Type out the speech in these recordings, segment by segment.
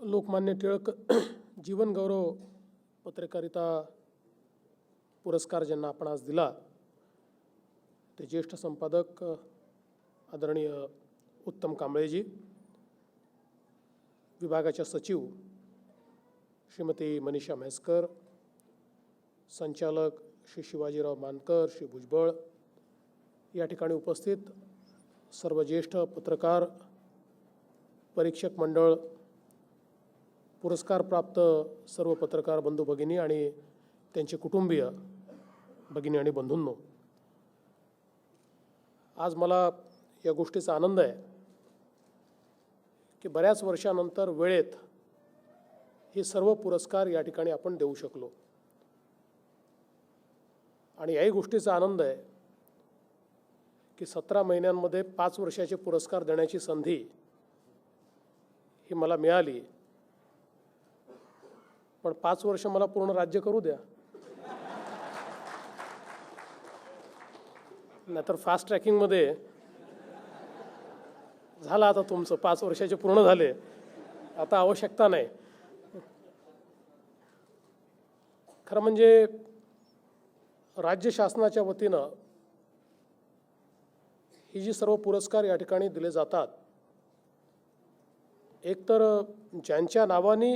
लोकमान्य टिळक जीवन गौरव पत्रकारिता पुरस्कार ज्यांना आपण आज दिला ते ज्येष्ठ संपादक आदरणीय उत्तम कांबळेजी, विभागाच्या सचिव श्रीमती मनीषा म्हैसकर, संचालक श्री शिवाजीराव मानकर, श्री भुजबळ, या ठिकाणी उपस्थित सर्व ज्येष्ठ पत्रकार, परीक्षक मंडळ, पुरस्कार प्राप्त सर्व पत्रकार बंधू भगिनी आणि त्यांचे कुटुंबीय भगिनी आणि बंधूंनो, आज मला या गोष्टीचा आनंद आहे की बऱ्याच वर्षानंतर वेळेत हे सर्व पुरस्कार या ठिकाणी आपण देऊ शकलो. आणि याही गोष्टीचा आनंद आहे की 17 महिन्यांमध्ये 5 वर्षाचे पुरस्कार देण्याची संधी ही मला मिळाली. पण 5 वर्ष मला पूर्ण राज्य करू द्या, नाहीतर फास्ट ट्रॅकिंगमध्ये झालं. आता तुमचं 5 वर्षाचे पूर्ण झाले, आता आवश्यकता नाही. खरं म्हणजे राज्य शासनाच्या वतीनं ही जी सर्व पुरस्कार या ठिकाणी दिले जातात, एकतर ज्यांच्या नावाने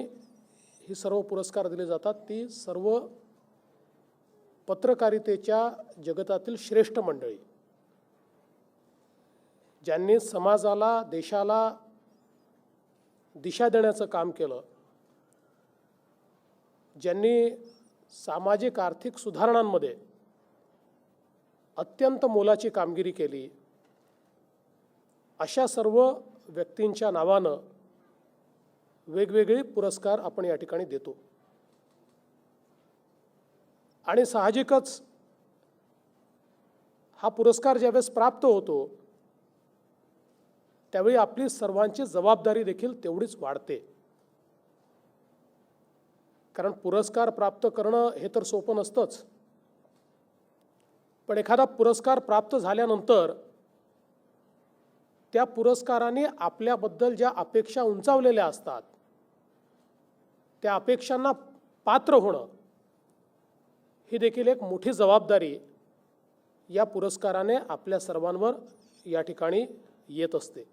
ही सर्व पुरस्कार दिले जातात ती सर्व पत्रकारितेच्या जगतातील श्रेष्ठ मंडळी, ज्यांनी समाजाला, देशाला दिशा देण्याचं काम केलं, ज्यांनी सामाजिक आर्थिक सुधारणांमध्ये अत्यंत मोलाची कामगिरी केली, अशा सर्व व्यक्तींच्या नावानं वेगवेगळे पुरस्कार आपण या ठिकाणी देतो. आणि साहजिकच हा पुरस्कार ज्यावेळेस प्राप्त होतो त्यावेळी आपली सर्वांची जबाबदारी देखील तेवढीच वाढते. कारण पुरस्कार प्राप्त करणं हे तर सोपं नसतंच, पण एखादा पुरस्कार प्राप्त झाल्यानंतर त्या पुरस्काराने आपल्याबद्दल ज्या अपेक्षा उंचावलेल्या असतात त्या अपेक्षांना पात्र होणं ही देखील एक मोठी जबाबदारी या पुरस्काराने आपल्या सर्वांवर या ठिकाणी येत असते.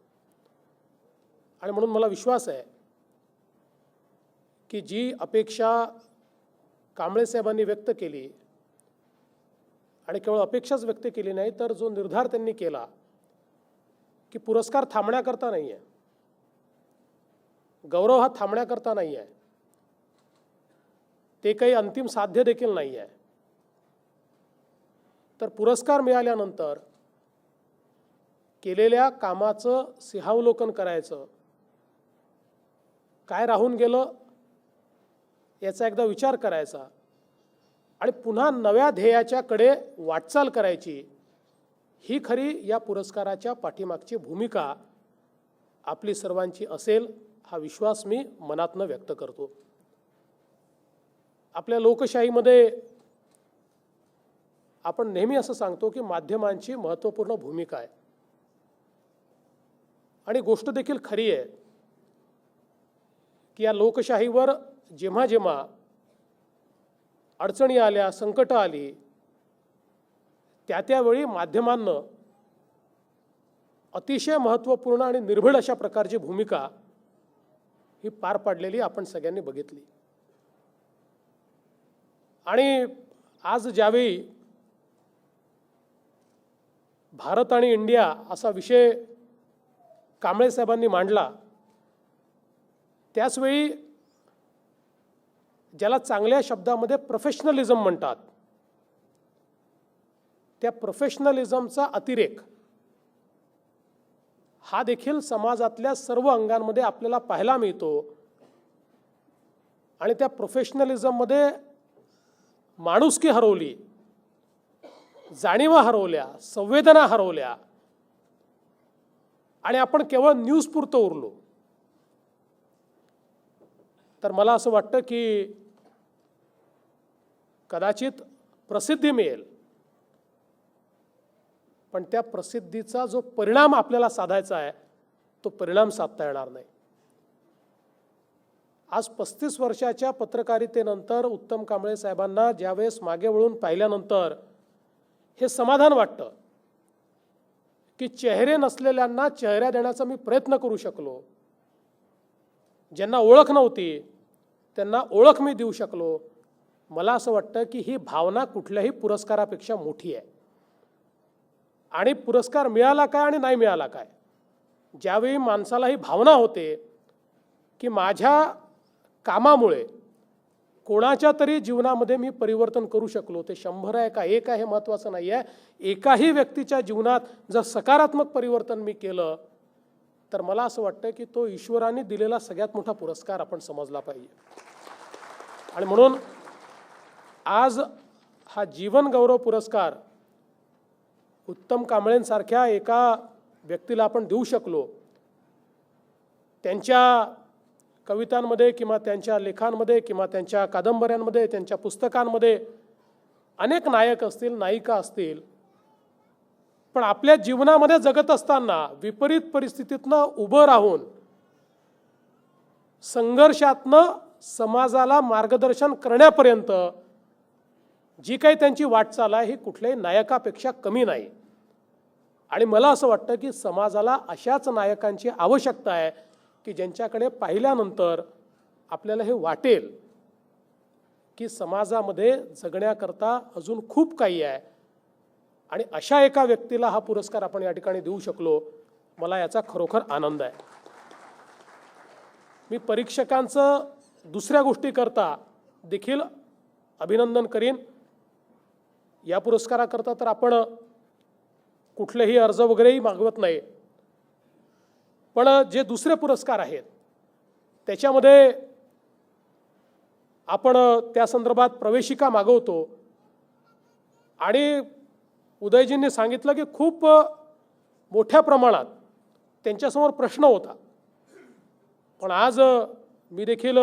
आणि म्हणून मला विश्वास आहे की जी अपेक्षा कांबळे साहेबांनी व्यक्त केली, आणि केवळ अपेक्षाच व्यक्त केली नाही तर जो निर्धार त्यांनी केला की पुरस्कार थांबण्याकरता नाही आहे, गौरव हा थांबण्याकरता नाही आहे, ते काही अंतिम साध्य देखील नाही आहे, तर पुरस्कार मिळाल्यानंतर केलेल्या कामाचं सिंहावलोकन करायचं, काय राहून गेलं याचा एकदा विचार करायचा आणि पुन्हा नव्या ध्येयाच्याकडे वाटचाल करायची, ही खरी या पुरस्काराच्या पाठीमागची भूमिका आपली सर्वांची असेल हा विश्वास मी मनातनं व्यक्त करतो. आपल्या लोकशाहीमध्ये आपण नेहमी असं सांगतो की माध्यमांची महत्त्वपूर्ण भूमिका आहे, आणि गोष्ट देखील खरी आहे की या लोकशाहीवर जेव्हा जेव्हा अडचणी आल्या, संकट आली, त्यावेळी माध्यमांना अतिशय महत्त्वपूर्ण आणि निर्भीड अशा प्रकारची भूमिका ही पार पाडलेली आपण सगळ्यांनी बघितली. आणि आज ज्यावेळी भारत आणि इंडिया असा विषय कांबळे साहेबांनी मांडला, त्याचवेळी ज्याला चांगल्या शब्दामध्ये प्रोफेशनलिझम म्हणतात, त्या प्रोफेशनलिझमचा अतिरेक हा देखील समाजातल्या सर्व अंगांमध्ये आपल्याला पाहायला मिळतो. आणि त्या प्रोफेशनलिझममध्ये माणुसकी हरवली, जाणीवा हरवल्या, संवेदना हरवल्या, आणि आपण केवळ न्यूजपुरतं उरलो. तर मला असं वाटतं की कदाचित प्रसिद्धी मिळेल, पण त्या प्रसिद्धीचा जो परिणाम आपल्याला साधायचा आहे तो परिणाम साधता येणार नाही. आज 35 वर्षाच्या पत्रकारितेनंतर उत्तम कांबळे साहेबांना ज्यावेळेस मागे वळून पाहिल्यानंतर हे समाधान वाटतं की चेहरे नसलेल्यांना चेहरा देण्याचा मी प्रयत्न करू शकलो, ज्यांना ओळख नव्हती त्यांना ओळख मी देऊ शकलो. मला असं वाटतं की ही भावना कुठल्याही पुरस्कारापेक्षा मोठी आहे. आणि पुरस्कार मिळाला काय आणि नाही मिळाला काय, ज्यावेळी माणसाला ही भावना होते की माझ्या कामामुळे कोणाच्या तरी जीवनामध्ये मी परिवर्तन करू शकलो, ते 100 आहे का 1 आहे हे महत्त्वाचं नाही आहे. एकाही व्यक्तीच्या जीवनात जर सकारात्मक परिवर्तन मी केलं तर मला असं वाटतं की तो ईश्वराने दिलेला सगळ्यात मोठा पुरस्कार आपण समजला पाहिजे. आणि म्हणून आज हा जीवन गौरव पुरस्कार उत्तम कांबळेंसारख्या एका व्यक्तीला आपण देऊ शकलो. त्यांच्या कवितांमध्ये किंवा त्यांच्या लेखांमध्ये किंवा त्यांच्या कादंबऱ्यांमध्ये त्यांच्या पुस्तकांमध्ये अनेक नायक असतील, नायिका असतील, पण आपल्या जीवनामध्ये जगत असताना विपरीत परिस्थितीतनं उभं राहून संघर्षातनं समाजाला मार्गदर्शन करण्यापर्यंत जी काही त्यांची वाटचाल आहे ही कुठल्याही नायकापेक्षा कमी नाही. आणि मला असं वाटतं की समाजाला अशाच नायकांची आवश्यकता आहे की ज्यांच्याकडे पाहिल्यानंतर आपल्याला हे वाटेल की समाजामध्ये जगण्याकरता अजून खूप काही आहे. आणि अशा एका व्यक्तीला हा पुरस्कार आपण या ठिकाणी देऊ शकलो, मला याचा खरोखर आनंद आहे. मी परीक्षकांचं दुसऱ्या गोष्टीकरता देखील अभिनंदन करीन. या पुरस्काराकरता तर आपण कुठलेही अर्ज वगैरेही मागवत नाही, पण जे दुसरे पुरस्कार आहेत त्याच्यामध्ये आपण त्या संदर्भात प्रवेशिका मागवतो. आणि उदयजींनी सांगितलं की खूप मोठ्या प्रमाणात त्यांच्यासमोर प्रश्न होता. पण आज मी देखील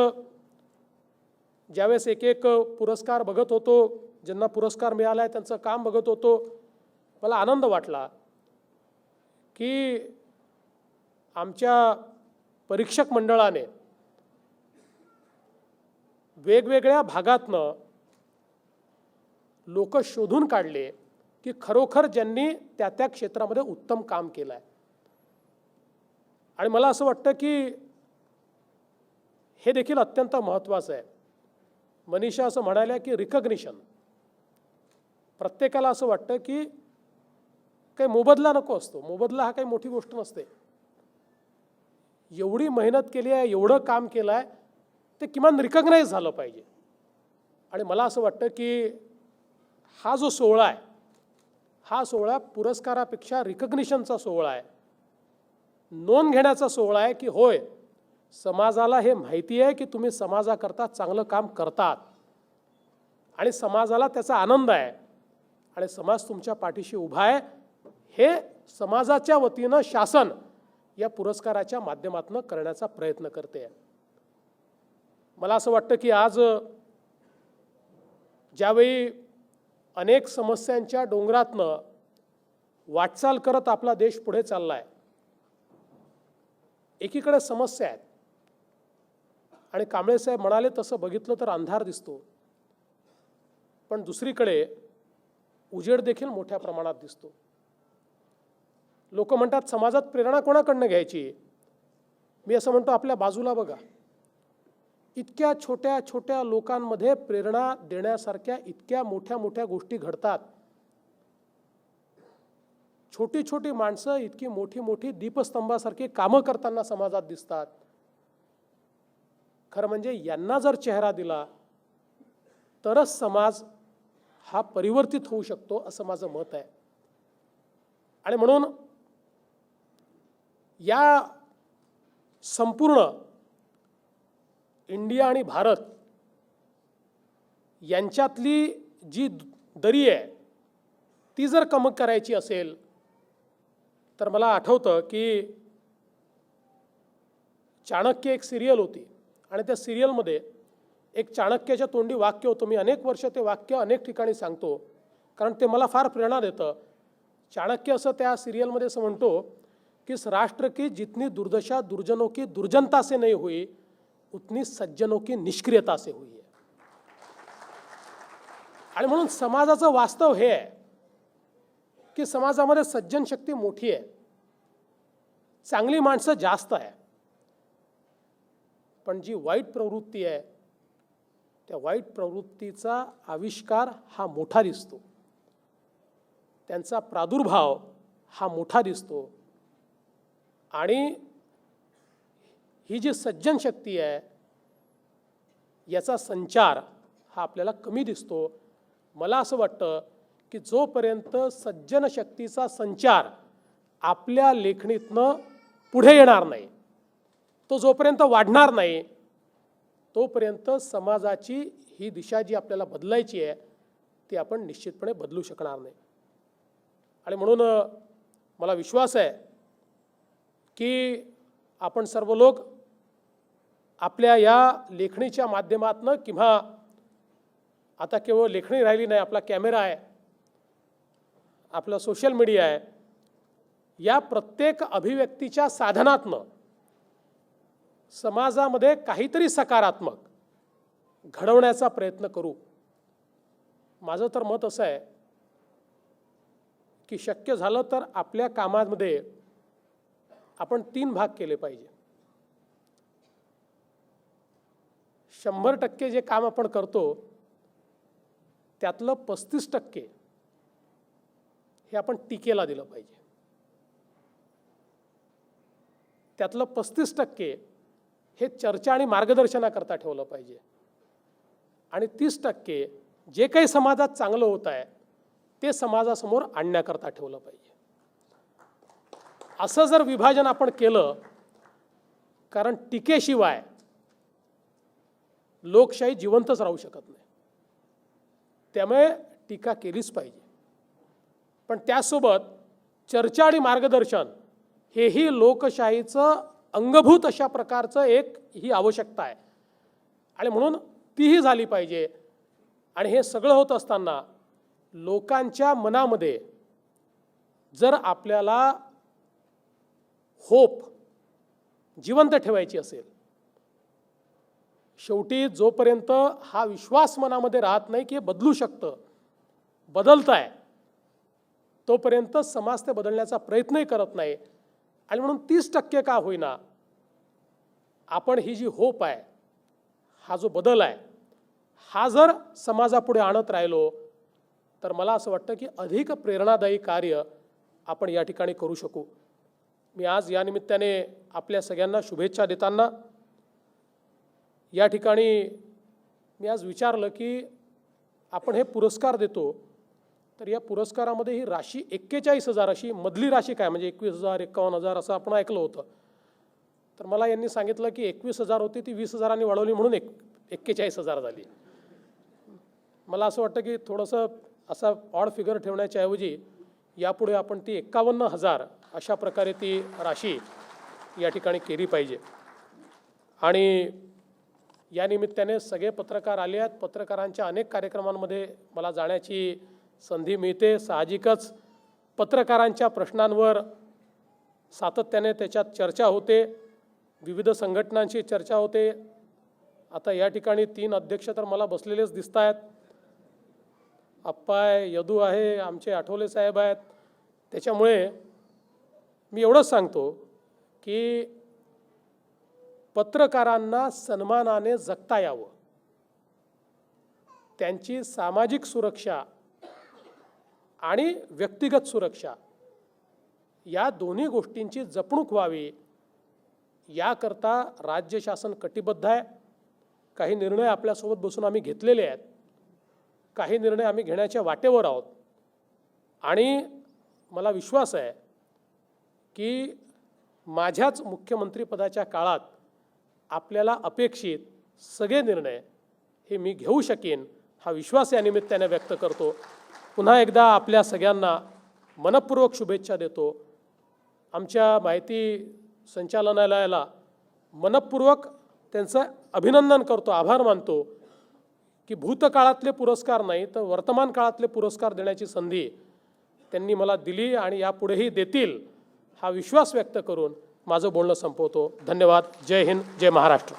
ज्यावेळेस एक एक पुरस्कार बघत होतो, ज्यांना पुरस्कार मिळाला आहे त्यांचं काम बघत होतो, मला आनंद वाटला की आमच्या परीक्षक मंडळाने वेगवेगळ्या भागातनं लोक शोधून काढले की खरोखर ज्यांनी त्या त्या क्षेत्रामध्ये उत्तम काम केलं आहे. आणि मला असं वाटतं की हे देखील अत्यंत महत्त्वाचं आहे. मनीषा असं म्हणाल्या की रिकग्निशन, प्रत्येकाला असं वाटतं की काही मोबदला नको असतो. मोबदला हा काही मोठी गोष्ट नसते. एवढी मेहनत केली आहे, एवढं काम केलं आहे, ते किमान रिकग्नाइज झालं पाहिजे. आणि मला असं वाटतं की हा जो सोहळा आहे हा सोहळा पुरस्कारापेक्षा रिकग्निशनचा सोहळा आहे, नोंद घेण्याचा सोहळा आहे की होय समाजाला हे माहिती आहे की तुम्ही समाजाकरता चांगलं काम करतात आणि समाजाला त्याचा आनंद आहे आणि समाज तुमच्या पाठीशी उभा आहे. हे समाजाच्या वतीनं शासन या पुरस्काराच्या माध्यमातून करण्याचा प्रयत्न करते. मला असं वाटतं की आज ज्यावेळी अनेक समस्यांच्या डोंगरातनं वाटचाल करत आपला देश पुढे चालला आहे, एकीकडे समस्या आहेत आणि कांबळे साहेब म्हणाले तसं बघितलं तर अंधार दिसतो, पण दुसरीकडे उजेड देखील मोठ्या प्रमाणात दिसतो. लोक म्हणतात समाजात प्रेरणा कोणाकडनं घ्यायची. मी असं म्हणतो आपल्या बाजूला बघा, इतक्या छोट्या छोट्या लोकांमध्ये प्रेरणा देण्यासारख्या इतक्या मोठ्या मोठ्या गोष्टी घडतात. छोटी छोटी माणसं इतकी मोठी मोठी दीपस्तंभासारखी कामं करताना समाजात दिसतात. खरं म्हणजे यांना जर चेहरा दिला तरच समाज हा परिवर्तित होऊ शकतो असं माझं मत आहे. आणि म्हणून या संपूर्ण इंडिया आणि भारत यांच्यातली जी दरी आहे ती जर कमी करायची असेल तर मला आठवतं की चाणक्य एक सिरियल होती आणि त्या सिरियलमध्ये एक चाणक्याच्या तोंडी वाक्य होतं. मी अनेक वर्ष ते वाक्य अनेक ठिकाणी सांगतो कारण ते मला फार प्रेरणा देतं. चाणक्य असं त्या सिरियलमध्ये असं म्हणतो कि इस राष्ट्र की जितनी दुर्दशा दुर्जनों की दुर्जनता से नहीं हुई उतनी सज्जनों की निष्क्रियता से हुई है। आणि म्हणून समाजाचं वास्तव हे आहे की समाजामध्ये सज्जन शक्ती मोठी आहे, चांगली माणसं जास्त आहे, पण जी वाईट प्रवृत्ती आहे त्या वाईट प्रवृत्तीचा आविष्कार हा मोठा दिसतो, त्यांचा प्रादुर्भाव हा मोठा दिसतो। आणि ही जी सज्जन शक्ती आहे याचा संचार हा आपल्याला कमी दिसतो। मला असं वाटतं की जोपर्यंत सज्जन शक्तीचा संचार आपल्या लेखणीतनं पुढे येणार नाही, तो जोपर्यंत वाढणार नाही, तोपर्यंत समाजाची ही दिशा जी आपल्याला बदलायची आहे ती आपण निश्चितपणे बदलू शकणार नाही। आणि म्हणून मला विश्वास आहे की आपण सर्व लोक आपल्या या लेखणीच्या माध्यमातून किंवा आता केवळ लेखणी राहिली नाही, आपला कॅमेरा आहे, आपला सोशल मीडिया आहे, या प्रत्येक अभिव्यक्तीच्या साधनातनं समाजामध्ये काहीतरी सकारात्मक घडवण्याचा प्रयत्न करू। माझं तर मत असं आहे की शक्य झालं तर आपल्या कामामध्ये आपण 3 भाग केले पाहिजे। 100% जे काम आपण करतो त्यातलं 35% हे आपण टीकेला दिलं पाहिजे, त्यातलं 35% हे चर्चा आणि मार्गदर्शनाकरता ठेवलं पाहिजे, आणि 30% जे काही समाजात चांगलं होत आहे ते समाजासमोर आणण्याकरता ठेवलं पाहिजे। असं जर विभाजन आपण केलं, कारण टीकेशिवाय लोकशाही जिवंतच राहू शकत नाही, त्यामुळे टीका केलीच पाहिजे, पण त्यासोबत चर्चा आणि मार्गदर्शन हेही लोकशाहीचं अंगभूत अशा प्रकारचं एक ही आवश्यकता आहे, आणि म्हणून तीही झाली पाहिजे। आणि हे सगळं होत असताना लोकांच्या मनामध्ये जर आपल्याला होप जिवंत ठेवायची असेल, शेवटी जोपर्यंत हा विश्वास मनामध्ये राहत नाही की हे बदलू शकतं, बदलत आहे, तोपर्यंत समाज ते बदलण्याचा प्रयत्नही करत नाही। आणि म्हणून 30% का होईना आपण ही जी होप आहे, हा जो बदल आहे, हा जर समाजापुढे आणत राहिलो तर मला असं वाटतं की अधिक प्रेरणादायी कार्य आपण या ठिकाणी करू शकू। मी आज या निमित्ताने आपल्या सगळ्यांना शुभेच्छा देताना या ठिकाणी मी आज विचारलं की आपण हे पुरस्कार देतो, तर या पुरस्कारामध्ये ही राशी 41,000 अशी मधली राशी काय, म्हणजे 21,000 51,000 असं आपण ऐकलं होतं, तर मला यांनी सांगितलं की 21,000 होती ती 20,000 वाढवली म्हणून 41,000 झाली। मला असं वाटतं की थोडंसं असा ऑड फिगर ठेवण्याच्या ऐवजी यापुढे आपण ती 51,000 अशा प्रकारे ती राशी या ठिकाणी केली पाहिजे। आणि या निमित्ताने सगळे पत्रकार आले आहेत, पत्रकारांच्या अनेक कार्यक्रमांमध्ये मला जाण्याची संधी मिळते, साहजिकच पत्रकारांच्या प्रश्नांवर सातत्याने त्याच्यात चर्चा होते, विविध संघटनांची चर्चा होते। आता या ठिकाणी 3 अध्यक्ष तर मला बसलेलेच दिसत आहेत, अप्पा आहे, यदू आहे, आमचे आठवले साहेब आहेत। त्याच्यामुळे मी एवढंच सांगतो की पत्रकारांना सन्मानाने जगता यावं, त्यांची सामाजिक सुरक्षा आणि व्यक्तिगत सुरक्षा या दोन्ही गोष्टींची जपणूक व्हावी, याकरता राज्य शासन कटिबद्ध आहे। काही निर्णय आपल्यासोबत बसून आम्ही घेतलेले आहेत, काही निर्णय आम्ही घेण्याच्या वाटेवर आहोत, आणि मला विश्वास आहे की माझ्याच मुख्यमंत्रीपदाच्या काळात आपल्याला अपेक्षित सगळे निर्णय हे मी घेऊ शकेन, हा विश्वास या निमित्ताने व्यक्त करतो। पुन्हा एकदा आपल्या सगळ्यांना मनपूर्वक शुभेच्छा देतो। आमच्या माहिती संचालनालयाला मनपूर्वक त्यांचं अभिनंदन करतो, आभार मानतो की भूतकाळातले पुरस्कार नाही तर वर्तमान काळातले पुरस्कार देण्याची संधी त्यांनी मला दिली आणि यापुढेही देतील, हा विश्वास व्यक्त करून माझं बोलणं संपवतो। धन्यवाद। जय हिंद, जय महाराष्ट्र।